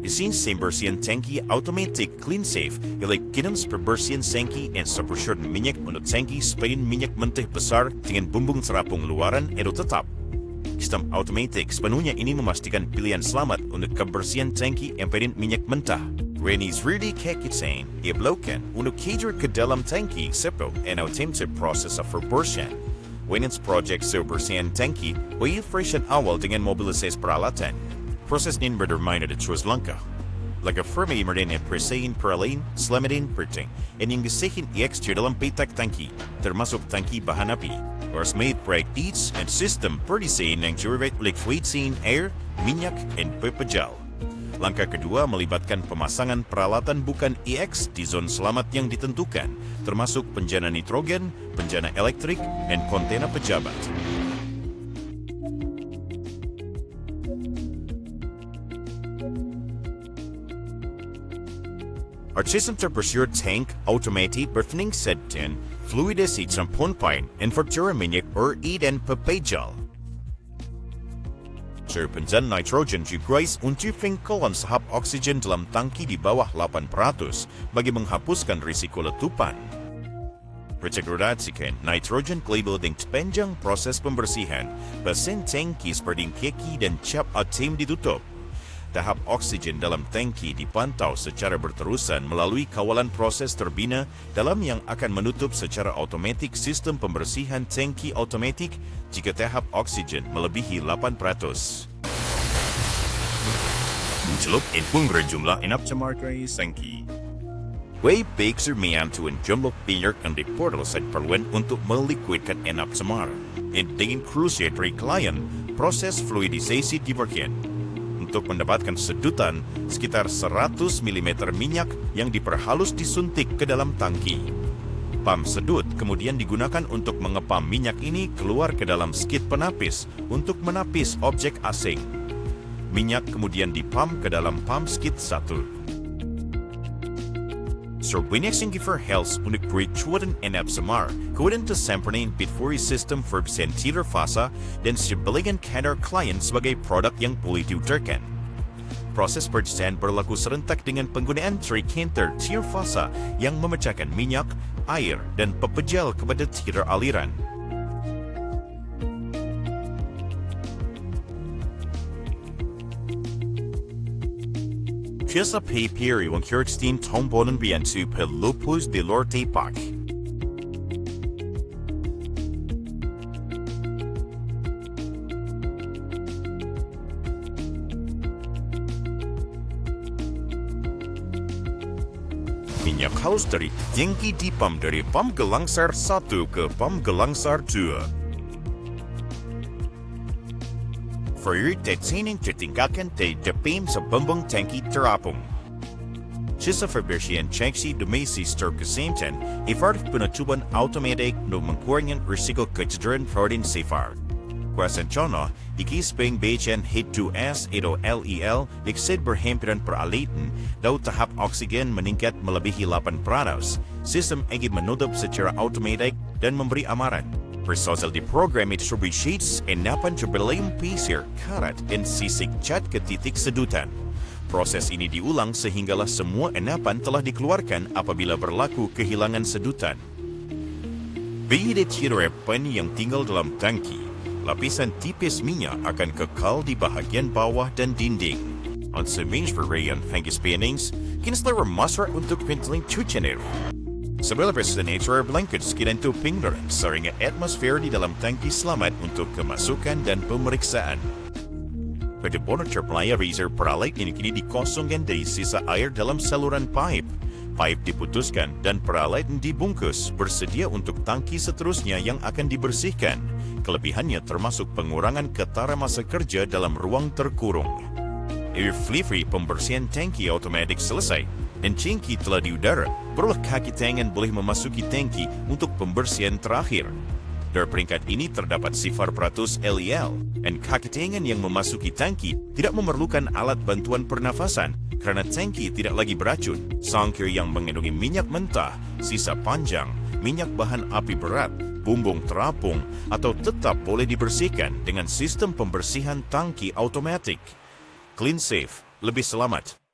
Mesin pembersihan tangki automatic Kleensafe ialah kinem pembersihan tangki dan sepersyuran minyak untuk tangki sepadan minyak mentah besar dengan bumbung terapung luaran itu tetap. Sistem automatik sepenuhnya ini memastikan pilihan selamat untuk kebersihan tangki empedan minyak mentah. Reni's really kekitain ia blokan untuk kejar ke dalam tangki sebelum attempt proses pembersihan. Wenens project kebersihan tangki, ia freshen awal dengan mobilisasi peralatan. Proses ini bermain ada terus langkah. Laga firma merdena persain peralain, selamatin perting, dan yang gesehin extra dalam petak tangki, termasuk tangki bahan api. Harus made praktis dan sistem perdisain yang curvet liquid scene air, minyak, dan pepejal. Langkah kedua melibatkan pemasangan peralatan bukan EX di zon selamat yang ditentukan, termasuk penjana nitrogen, penjana elektrik, dan kontena pejabat. Sistem terpersyur tank automatic berfening sedten, fluidasi campumpain, infrastruktur minyak dan pepejal. Penjan nitrogen juga untuk pengkalan sahap oksigen dalam tangki di bawah 8% bagi menghapuskan risiko letupan. Percekrodasikan nitrogen label dengan sepanjang proses pembersihan, besen tangki seperti keki dan cap atem ditutup. Tahap oksigen dalam tangki dipantau secara berterusan melalui kawalan proses turbina dalam yang akan menutup secara automatik sistem pembersihan tangki automatik jika tahap oksigen melebihi 8%. Mencelup infung berjumlah enap cemarkai tangki. Way baik sermiantuan jumlah minyak yang diportal saat perluan untuk meliquidkan enap cemar. Dengan krusiat dari klien, proses fluidisasi diperkian. Untuk mendapatkan sedutan sekitar 100 mm minyak yang diperhalus disuntik ke dalam tangki. Pam sedut kemudian digunakan untuk mengepam minyak ini keluar ke dalam skid penapis untuk menapis objek asing. Minyak kemudian dipam ke dalam pam skid 1. Minyak yang diperhalus untuk pericuan enap semar, kemudian disampaikan bitfuri sistem verbsentiler fasa dan sebagian kadar klien sebagai produk yang boleh diutarkan. Proses perdesain berlaku serentak dengan penggunaan trikanter tier fasa yang memecahkan minyak, air, dan pepejal kepada tier aliran. Siya pipiri ang kirkstin tombonan biansu pelupus de lorte pak. Minyak halus dari tangki dipam dari pam gelangsar 1 ke pam gelangsar 2. Tetaining tertinggalkan dari depim sa bambang tangki terapung. Sisa pembersihan tangki domesi terkesimpan, ifart penutupan automatik no mengkurangkan risiko kecederaan fraudin safar. Kuasan contoh, ikispeng bejan H2S atau LEL diksid berhampiran peralitan, daw tahap oksigen meningkat melebihi 8%. Sistem ingin menutup secara automatik dan memberi amaran. Persosal di program itu serbay sheets enapan terbelayang pisir, karat, dan sisik cat ke titik sedutan. Proses ini diulang sehinggalah semua enapan telah dikeluarkan apabila berlaku kehilangan sedutan. Bagi tirepan yang tinggal dalam tangki, lapisan tipis minyak akan kekal di bahagian bawah dan dinding. On semenjak perayaan Fangis Pianings, kinsler masar untuk pinteling cucian air. Sebelah nature blankets kinanto pinggaran sehingga atmosfer di dalam tangki selamat untuk kemasukan dan pemeriksaan. Pada monitor pelayaran peralatan ini kini dikosongkan dari sisa air dalam saluran pipe. Pipe diputuskan dan peralatan dibungkus bersedia untuk tangki seterusnya yang akan dibersihkan. Kelebihannya termasuk pengurangan ketara masa kerja dalam ruang terkurung. Free pembersihan tangki otomatis selesai dan tangki telah di udara, barulah kaki tangan boleh memasuki tangki untuk pembersihan terakhir. Dari peringkat ini terdapat sifar peratus LEL, dan kaki tangan yang memasuki tangki tidak memerlukan alat bantuan pernafasan karena tangki tidak lagi beracun. Sangkir yang mengandungi minyak mentah, sisa panjang, minyak bahan api berat, bumbung terapung, atau tetap boleh dibersihkan dengan sistem pembersihan tangki automatik. Kleensafe, lebih selamat.